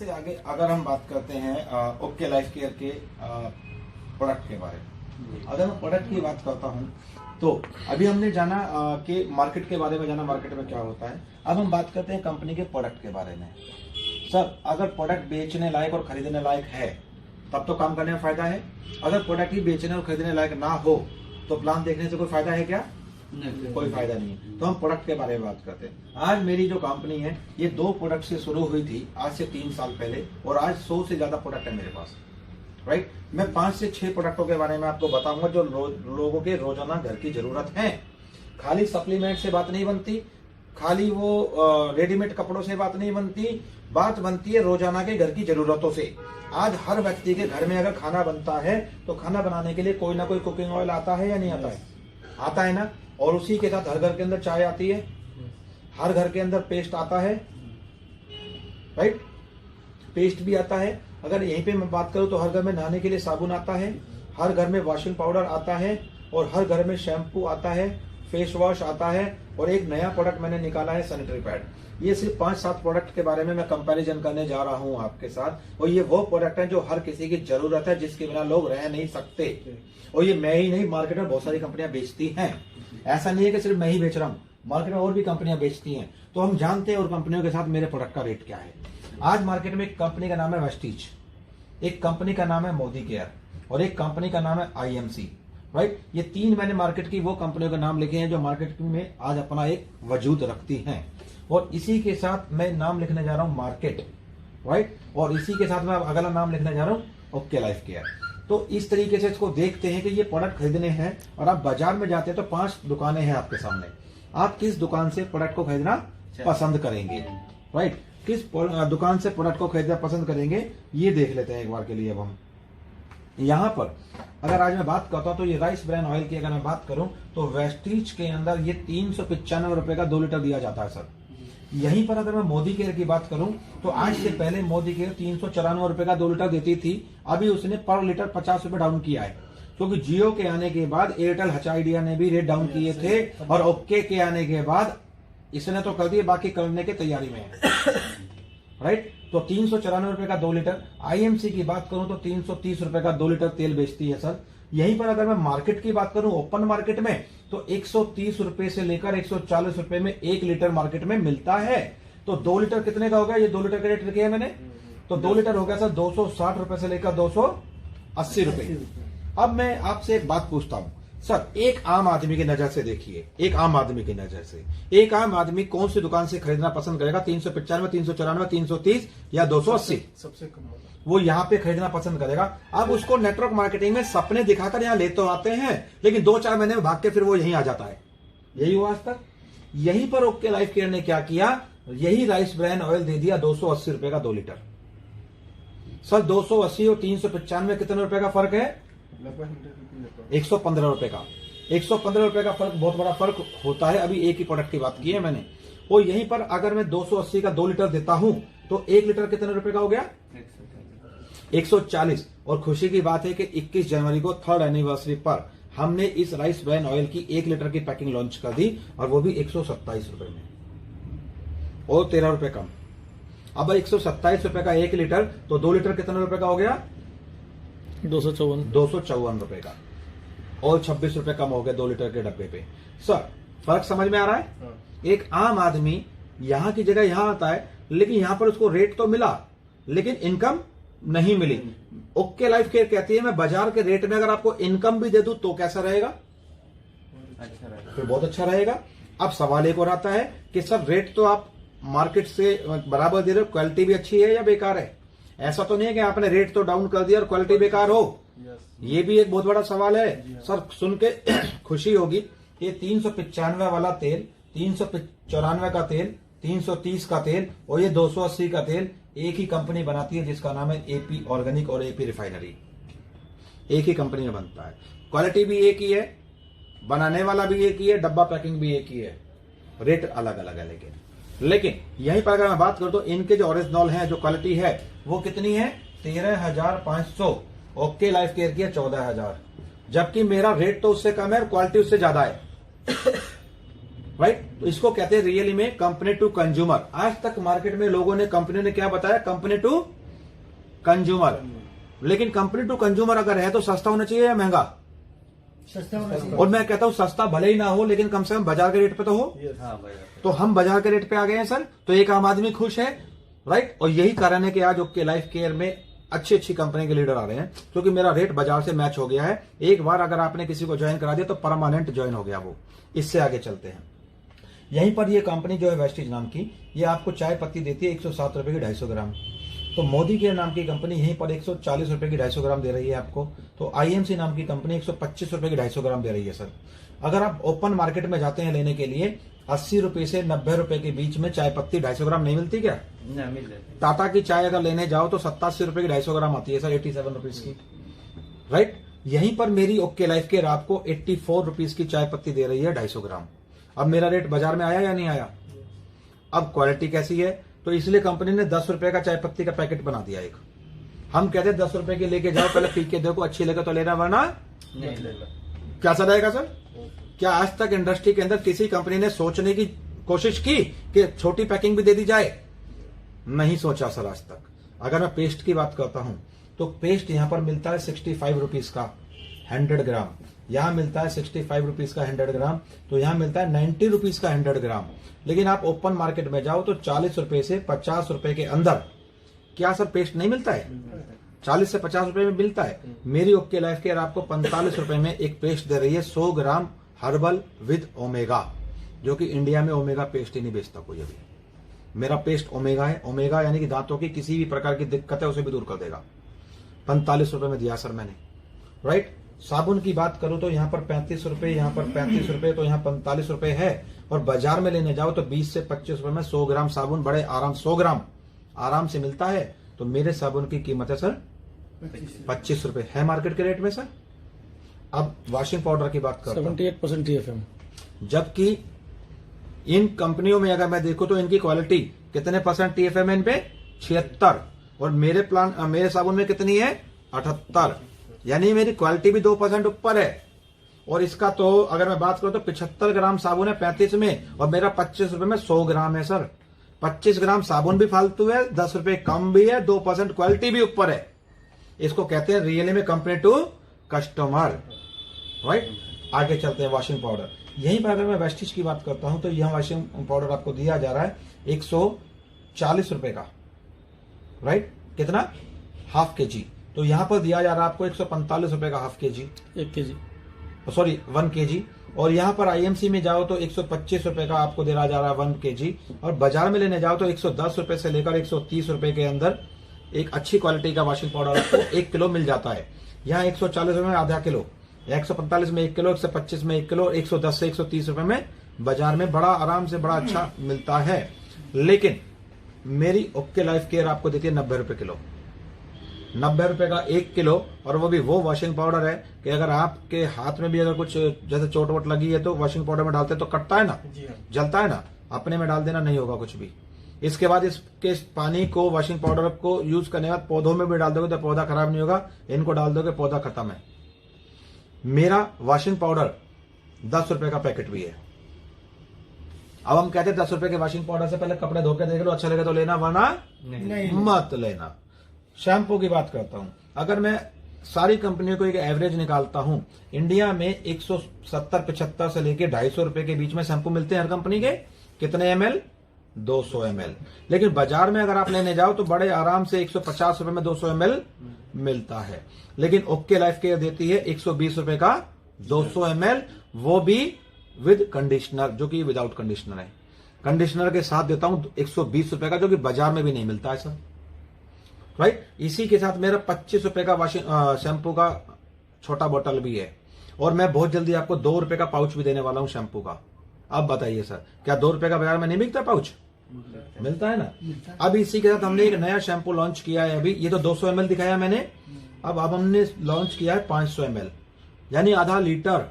से आगे अगर हम बात करते हैं ओके लाइफ केयर के प्रोडक्ट के बारे में, अगर मैं प्रोडक्ट की बात करता हूं तो अभी हमने जाना कि मार्केट के बारे में जाना, मार्केट में क्या होता है। अब हम बात करते हैं कंपनी के प्रोडक्ट के बारे में। सर, अगर प्रोडक्ट बेचने लायक और खरीदने लायक है तब तो काम करने में फायदा है। अगर प्रोडक्ट ही बेचने और खरीदने लायक ना हो तो प्लान देखने से कोई फायदा है क्या? नहीं, कोई फायदा नहीं है। तो हम प्रोडक्ट के बारे में बात करते हैं। आज मेरी जो कंपनी है ये 2 प्रोडक्ट से शुरू हुई थी आज से 3 साल पहले, और आज 100 से ज्यादा प्रोडक्ट है मेरे पास, राइट। मैं 5 से 6 प्रोडक्टों के बारे में आपको बताऊंगा जो लोगों के रोजाना घर की जरूरत है। खाली सप्लीमेंट से बात नहीं बनती, खाली वो रेडीमेड कपड़ों से बात नहीं बनती, बात बनती है रोजाना के घर की जरूरतों से। आज हर व्यक्ति के घर में अगर खाना बनता है तो खाना बनाने के लिए कोई ना कोई कुकिंग ऑयल आता है या नहीं आता है? आता है ना। और उसी के साथ हर घर के अंदर चाय आती है, हर घर के अंदर पेस्ट आता है, राइट, पेस्ट भी आता है। अगर यहीं पे मैं बात करूं तो हर घर में नहाने के लिए साबुन आता है, हर घर में वॉशिंग पाउडर आता है, और हर घर में शैम्पू आता है, फेस वॉश आता है, और एक नया प्रोडक्ट मैंने निकाला है सैनिटरी पैड। ये सिर्फ 5-7 प्रोडक्ट के बारे में मैं कंपैरिजन करने जा रहा हूं आपके साथ, और ये वो प्रोडक्ट है जो हर किसी की जरूरत है, जिसके बिना लोग रह नहीं सकते। और ये मैं ही नहीं, मार्केट में बहुत सारी कंपनियां बेचती हैं। ऐसा नहीं है कि सिर्फ मैं ही बेच रहा हूं, मार्केट में और भी कंपनियां बेचती हैं। तो हम जानते हैं और कंपनियों के साथ मेरे प्रोडक्ट का रेट क्या है। आज मार्केट में एक कंपनी का नाम है वेस्टीज, एक कंपनी का नाम है मोदी केयर, और एक कंपनी का नाम है IMC, राइट। ये 3 मैंने मार्केट की वो कंपनियों के नाम लिखे हैं जो मार्केट में आज अपना एक वजूद रखती हैं। और इसी के साथ मैं नाम लिखने जा रहा हूं मार्केट, राइट, और इसी के साथ मैं अगला नाम लिखने जा रहा हूं ओके लाइफ केयर। तो इस तरीके से इसको देखते हैं कि ये प्रोडक्ट खरीदने हैं, और आप बाजार में जाते हैं तो 5 दुकानें हैं आपके सामने। आप किस दुकान से प्रोडक्ट को खरीदना पसंद करेंगे, राइट, किस दुकान से प्रोडक्ट को खरीदना पसंद करेंगे, ये देख लेते हैं एक बार के लिए। अब हम यहाँ पर अगर आज मैं बात करता हूं तो ये राइस ब्रांड ऑयल की अगर मैं बात करूं तो वेस्टीज के अंदर ये 395 रुपए का 2 लीटर दिया जाता है सर। यहीं पर अगर मैं मोदी केयर की बात करूं तो आज से पहले मोदी केयर 394 रुपए का 2 लीटर देती थी। अभी उसने पर लीटर 50 रुपए डाउन किया है, क्योंकि जियो के आने के बाद एयरटेल हच आइडिया ने भी रेट डाउन किए थे, और ओके के आने के बाद इसने तो कर दिए, बाकी करने की तैयारी में है, राइट। तो 394 रुपए का 2 लीटर। IMC की बात करूं तो 330 रुपए का 2 लीटर तेल बेचती है सर। यहीं पर अगर मैं मार्केट की बात करूं ओपन मार्केट में तो 130 रुपए से लेकर 140 रुपए में 1 लीटर मार्केट में मिलता है। तो 2 लीटर कितने का होगा? ये 2 लीटर का रेट लिखे है मैंने, तो 2 लीटर हो गया सर 260 रुपए से लेकर 280 रुपए। अब मैं आपसे एक बात पूछता हूं सर, एक आम आदमी की नजर से देखिए, एक आम आदमी की नजर से एक आम आदमी कौन सी दुकान से खरीदना पसंद करेगा? 395, 394, 330 या 280? सबसे कम वो यहाँ पे खरीदना पसंद करेगा। अब उसको नेटवर्क मार्केटिंग में सपने दिखाकर यहाँ ले तो आते हैं, लेकिन 2-4 महीने में भाग के फिर वो यहीं आ जाता है। यही हुआ आज तक। यहीं पर ओके लाइफ केयर ने क्या किया, यही राइस ब्रांड ऑयल दे दिया 280 रुपए का 2 लीटर। सर 280 और 395 कितने रुपए का फर्क है? 115 रुपए का। 115 रुपए का फर्क बहुत बड़ा फर्क होता है। अभी एक ही प्रोडक्ट की बात की है मैंने। और यहीं पर अगर मैं 280 का 2 लीटर देता हूं तो 1 लीटर कितने रुपए का हो गया? 140। और खुशी की बात है कि 21 जनवरी को 3rd एनिवर्सरी पर हमने इस राइस ब्रांड ऑयल की 1 लीटर की पैकिंग लॉन्च कर दी, और वो भी 127 रुपए में, और 13 रुपए कम। अब 127 रुपए का 1 लीटर, तो 2 लीटर कितने रुपए का हो गया? 254 रुपए का, और 26 रुपए कम हो गए 2 लीटर के डब्बे पे। सर फर्क समझ में आ रहा है? एक आम आदमी यहां की जगह यहां आता है, लेकिन यहां पर उसको रेट तो मिला लेकिन इनकम नहीं मिली। ओके लाइफ केयर कहती है मैं बाजार के रेट में अगर आपको इनकम भी दे दूं तो कैसा रहेगा? अच्छा रहेगा, फिर बहुत अच्छा रहेगा। अब सवाल एक और आता है कि सर रेट तो आप मार्केट से बराबर दे रहे हो, क्वालिटी भी अच्छी है या बेकार है? ऐसा तो नहीं है कि आपने रेट तो डाउन कर दिया और क्वालिटी बेकार हो। ये भी एक बहुत बड़ा सवाल है। सर सुन के खुशी होगी, ये 395 वाला तेल, 394 का तेल, 330 का तेल और ये 280 का तेल एक ही कंपनी बनाती है, जिसका नाम है AP ऑर्गेनिक और AP रिफाइनरी। एक ही कंपनी में बनता है, क्वालिटी भी एक ही है, बनाने वाला भी एक ही है, डब्बा पैकिंग भी एक ही है, रेट अलग अलग है। लेकिन यहीं पर अगर मैं बात करूं तो इनके जो ओरिजिनल है, जो क्वालिटी है वो कितनी है? 13,500। ओके लाइफ केयर की है 14,000, जबकि मेरा रेट तो उससे कम है और क्वालिटी उससे ज्यादा है, राइट। तो इसको कहते हैं रियली में कंपनी टू कंज्यूमर। आज तक मार्केट में लोगों ने, कंपनी ने क्या बताया, कंपनी टू कंज्यूमर। लेकिन कंपनी टू कंज्यूमर अगर है तो सस्ता होना चाहिए या महंगा? सस्ता होना चाहिए। और मैं कहता हूं सस्ता भले ही ना हो, लेकिन कम से कम बाजार के रेट पे तो हो। तो हम बाजार के रेट पे आ गए हैं सर, तो एक आम आदमी खुश है, राइट। और यही कारण है कि आज ओके लाइफ केयर में अच्छी अच्छी कंपनी के लीडर आ रहे हैं, क्योंकि मेरा रेट बाजार से मैच हो गया है। एक बार अगर आपने किसी को ज्वाइन करा दिया तो परमानेंट ज्वाइन हो गया वो। इससे आगे चलते हैं। यहीं पर ये कंपनी जो है वेस्टीज नाम की, ये आपको चाय पत्ती देती है 107 रुपए की 250 ग्राम। तो मोदी के नाम की कंपनी यहीं पर 140 रुपए की 250 ग्राम दे रही है आपको। तो आईएमसी नाम की कंपनी 125 रुपए की 250 ग्राम दे रही है सर। अगर आप ओपन मार्केट में जाते हैं लेने के लिए, 80 रुपए से 90 रुपए के बीच में चाय पत्ती 250 ग्राम नहीं मिलती क्या? नहीं मिल जाती। टाटा की चाय अगर लेने जाओ तो 87 रुपए की 250 ग्राम आती है सर, 87 रुपीज की, राइट। यहीं पर मेरी ओके लाइफ केयर आपको 84 रुपीज की चाय पत्ती दे रही है 250 ग्राम। अब मेरा रेट बाजार में आया या नहीं आया? अब क्वालिटी कैसी है? तो इसलिए कंपनी ने 10 रुपए का चाय पत्ती का पैकेट बना दिया एक। हम कहते हैं 10 रुपए की लेके जाओ, पहले पी के देखो, अच्छी लगे तो लेना, वरना नहीं लेना। कैसा रहेगा सर? क्या आज तक इंडस्ट्री के अंदर किसी कंपनी ने सोचने की कोशिश की कि छोटी पैकिंग भी दे दी जाए? नहीं सोचा सर आज तक। अगर मैं पेस्ट की बात करता हूं तो पेस्ट यहां पर मिलता है 65 रुपीज का 100 ग्राम, यहां मिलता है 65 रुपीज का 100 ग्राम, तो यहां मिलता है 90 रुपीज का 100 ग्राम। लेकिन आप ओपन मार्केट में जाओ तो 40 रुपए से 50 रुपए के अंदर क्या सर पेस्ट नहीं मिलता है? 40 से 50 रुपए में मिलता है। मेरी ओके लाइफ केयर आपको 45 रुपए में एक पेस्ट दे रही है 100 ग्राम हर्बल विद ओमेगा, जो कि इंडिया में ओमेगा पेस्ट ही नहीं बेचता कोई अभी। मेरा पेस्ट ओमेगा है। ओमेगा यानी कि दांतों की किसी भी प्रकार की दिक्कत है उसे भी दूर कर देगा। 45 रुपए में दिया सर मैंने, राइट। साबुन की बात करूं तो यहाँ पर 35 रुपए, यहाँ पर 35 रुपए, तो यहाँ 45 रुपए है। और बाजार में लेने जाओ तो 20 से 25 रुपए में 100 ग्राम साबुन बड़े आराम 100 ग्राम आराम से मिलता है। तो मेरे साबुन की कीमत है सर 25 रुपए, है मार्केट के रेट में सर। अब वॉशिंग पाउडर की बात करता हूं, 78% TFM, जबकि इन कंपनियों में अगर मैं देखूं तो इनकी क्वालिटी कितने परसेंट TFM है इन पे? 76। और मेरे साबुन में कितनी है? 78। यानी मेरी क्वालिटी भी 2% ऊपर है। और इसका तो अगर मैं बात करूं तो 75 ग्राम साबुन है 35 में, और मेरा 25 रुपए में 100 ग्राम है सर। 25 ग्राम साबुन भी फालतू है, 10 रुपए कम भी है, 2% क्वालिटी भी ऊपर है। इसको कहते हैं रियली में कंपनी टू कस्टमर, राइट। आगे चलते हैं वॉशिंग पाउडर। यहीं पर अगर मैं वेस्टिज की बात करता हूं तो यह वॉशिंग पाउडर आपको दिया जा रहा है 140 रुपए का, राइट। कितना? Half KG. तो यहां पर दिया जा रहा है आपको 145 रुपए का half KG, 1 kg, sorry 1 KG. और यहां पर आईएमसी में जाओ तो 125 रुपए का आपको दिया जा रहा है 1 केजी। और बाजार में लेने जाओ तो 110 रुपए से लेकर 130 रुपए के अंदर एक अच्छी क्वालिटी का वॉशिंग पाउडर आपको 1 किलो मिल जाता है। यहाँ 140 रुपए में आधा किलो, 145 में 1 किलो, 125 में 1 किलो, 110 से 130 रुपए में बाजार में बड़ा आराम से बड़ा अच्छा मिलता है। लेकिन मेरी ओके लाइफ केयर आपको देती है 90 रुपए किलो, 90 रुपए का 1 किलो। और वो भी वो वॉशिंग पाउडर है कि अगर आपके हाथ में भी अगर कुछ जैसे चोट वोट लगी है तो वॉशिंग पाउडर में डालते तो कटता है ना, जलता है ना, अपने में डाल देना, नहीं होगा कुछ भी। इसके बाद इसके पानी को, वॉशिंग पाउडर को यूज करने के बाद पौधों में भी डाल दोगे तो पौधा खराब नहीं होगा, इनको डाल दोगे पौधा खत्म है। मेरा वॉशिंग पाउडर 10 रुपए का पैकेट भी है। अब हम कहते हैं 10 रुपए के वॉशिंग पाउडर से पहले कपड़े धोके देख लो, अच्छा लगे तो लेना, वरना नहीं। मत लेना। शैम्पू की बात करता हूं, अगर मैं सारी कंपनियों को एक एवरेज निकालता हूं, इंडिया में 170-75 से लेके 250 रुपए के बीच में शैम्पू मिलते हैं हर कंपनी के। कितने ml? 200 ml। लेकिन बाजार में अगर आप लेने जाओ तो बड़े आराम से 150 रुपए में 200 ml मिलता है। लेकिन ओके लाइफ केयर देती है 120 रुपए का 200 ml, वो भी विद कंडीशनर, जो कि विदाउट कंडीशनर है। कंडीशनर के साथ देता हूं 120 रुपए का, जो कि बाजार में भी नहीं मिलता है सर, राइट। इसी के साथ मेरा 25 रुपए का शैम्पू का छोटा बोतल भी है। और मैं बहुत जल्दी आपको 2 रुपए का पाउच भी देने वाला हूं शैम्पू का। अब बताइए सर, क्या 2 रुपए का बाजार में नहीं बिकता पाउच? मिलता है ना। अब इसी के साथ हमने एक नया शैम्पू लॉन्च किया है अभी। ये तो 200 ml दिखाया मैंने, अब हमने लॉन्च किया है 500 ml, यानी आधा लीटर।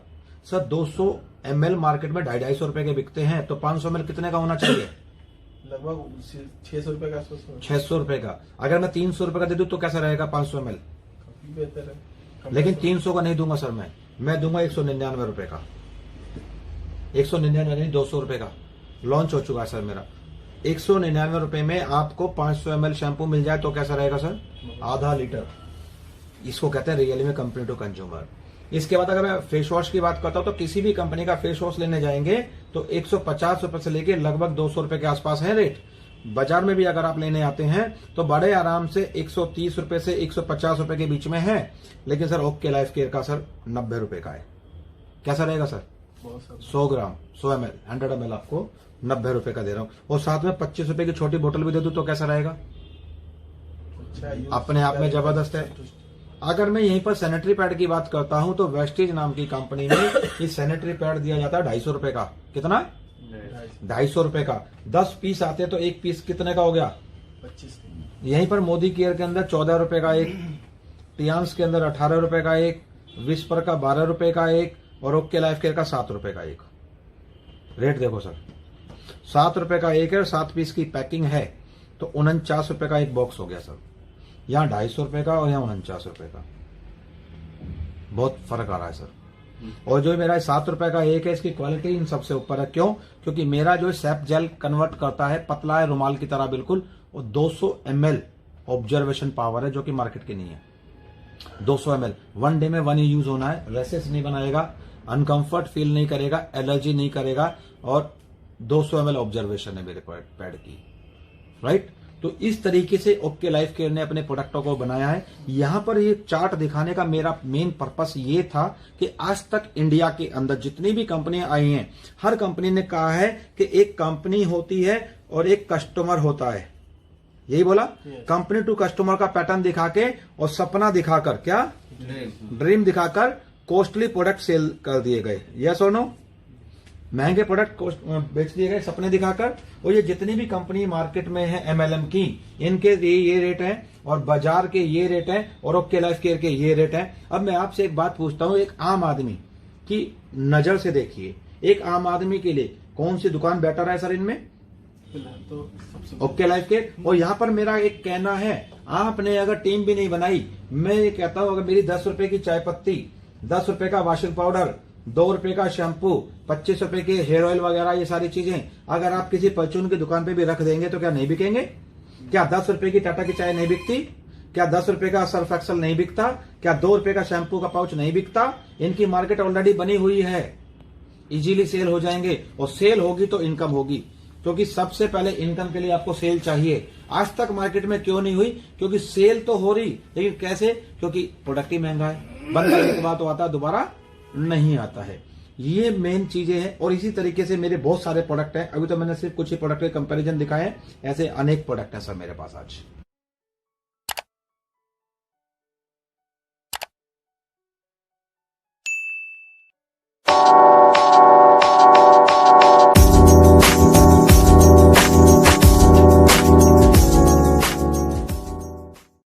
सर 200 ml मार्केट में 250 रुपए के बिकते हैं, तो 500 ml कितने का होना चाहिए? लगभग 600 रुपए का। 600 रुपए का। अगर मैं 300 रुपए का दे दूं तो कैसा रहेगा 500 ml? बेहतर है। लेकिन 300 का नहीं दूंगा सर, मैं दूंगा 199 रुपए का। 199 यानी 200 रुपए का। लॉन्च हो चुका है सर मेरा। 199 रुपए में आपको 500 ml शैम्पू मिल जाए तो कैसा रहेगा सर? आधा लीटर। इसको कहते हैं रियली में कंपनी टू कंज्यूमर। इसके बाद अगर मैं फेस वॉश की बात करता हूं तो किसी भी कंपनी का फेस वॉश लेने जाएंगे तो 150 रुपए से लेके लगभग 200 रुपए के आसपास है रेट। बाजार में भी अगर आप लेने आते हैं तो बड़े आराम से 130 रुपए से 150 रुपए के बीच में है। लेकिन सर ओके लाइफ केयर का सर 90 रुपए का है। कैसा रहेगा सर? बहुत सारा 100 ग्राम 100 ml 100 ml आपको 90 रुपए का दे रहा हूं और साथ में 25 रुपए की छोटी बोतल भी दे दूं तो कैसा रहेगा? अच्छा यूज अपने आप में जबरदस्त है। अगर मैं यहीं पर सैनिटरी पैड की बात करता हूं तो वेस्टेज नाम की कंपनी में ये सैनिटरी पैड दिया जाता है 250 रुपए का। कितना? 250 रुपए का। 10 पीस आते हैं तो एक पीस कितने का हो गया? 25। यहीं पर मोदी केयर के अंदर 14 रुपए का एक, टियान्स के अंदर 18 रुपए का एक, विस्पर का 12 रुपए का एक और ओके लाइफ केयर का 7 रुपए का एक। रेट देखो सर, 7 रुपए का एक है और 7 पीस की पैकिंग है तो 49 रुपए का एक बॉक्स हो गया सर। यहाँ 250 रुपए का और यहाँ 49 रुपए का, बहुत फर्क आ रहा है सर। और जो मेरा 7 रुपए का एक है इसकी क्वालिटी इन सबसे ऊपर है। क्यों? क्योंकि मेरा जो सेप जेल कन्वर्ट करता है, पतला है रुमाल की तरह बिल्कुल, और 200 ml ऑब्जर्वेशन पावर है जो कि मार्केट की नहीं है। 200 ml 1 डे में 1 ही यूज होना है। रेसेस नहीं बनाएगा, अनकंफर्ट फील नहीं करेगा, एलर्जी नहीं करेगा और 200 ml ऑब्जर्वेशन है मेरे पैड की, राइट। तो इस तरीके से ओके लाइफ केयर ने अपने प्रोडक्टों को बनाया है। यहां पर ये चार्ट दिखाने का मेरा मेन पर्पस ये था कि आज तक इंडिया के अंदर जितनी भी कंपनियां आई हैं, हर कंपनी ने कहा है कि एक कंपनी होती है और एक कस्टमर होता है। यही बोला, कंपनी टू कस्टमर का पैटर्न दिखा के और सपना दिखाकर, क्या ड्रीम दिखाकर कॉस्टली प्रोडक्ट सेल कर दिए गए। यस और नो? महंगे प्रोडक्ट बेच दिए गए सपने दिखाकर। और ये जितनी भी कंपनी मार्केट में है एमएलएम की, इनके ये रेट हैं और बाजार के ये रेट हैं और ओके लाइफ केयर के ये रेट हैं। अब मैं आपसे एक बात पूछता हूं, एक आम आदमी की नजर से देखिए, एक आम आदमी के लिए कौन सी दुकान बेटर है सर इनमें? तो सबसे ओके लाइफ केयर। और यहां पर मेरा एक कहना है, आपने अगर टीम भी नहीं बनाई, मैं ये कहता हूं अगर मेरी 10 रुपए की चाय पत्ती, 10 रुपए का वॉशिंग पाउडर, 2 रुपए का शैम्पू, 25 रुपए के हेयर ऑयल वगैरह, ये सारी चीजें अगर आप किसी परचून की दुकान पे भी रख देंगे तो क्या नहीं बिकेंगे? क्या 10 रुपए की टाटा की चाय नहीं बिकती? क्या 10 रुपए का सर्फ एक्सल नहीं बिकता? क्या 2 रुपए का शैम्पू का पाउच नहीं बिकता? इनकी मार्केट ऑलरेडी बनी हुई है, इजीली सेल हो जाएंगे और सेल होगी तो इनकम होगी, क्योंकि सबसे पहले इनकम के लिए आपको सेल चाहिए। आज तक मार्केट में क्यों नहीं हुई? क्योंकि सेल तो हो रही, लेकिन कैसे? क्योंकि प्रोडक्ट ही महंगा है, बंद करने के बाद तो आता है, दोबारा नहीं आता है। ये मेन चीजें हैं। और इसी तरीके से मेरे बहुत सारे प्रोडक्ट हैं। अभी तो मैंने सिर्फ कुछ ही प्रोडक्ट के कंपैरिजन दिखाए हैं, ऐसे अनेक प्रोडक्ट हैं सर मेरे पास आज।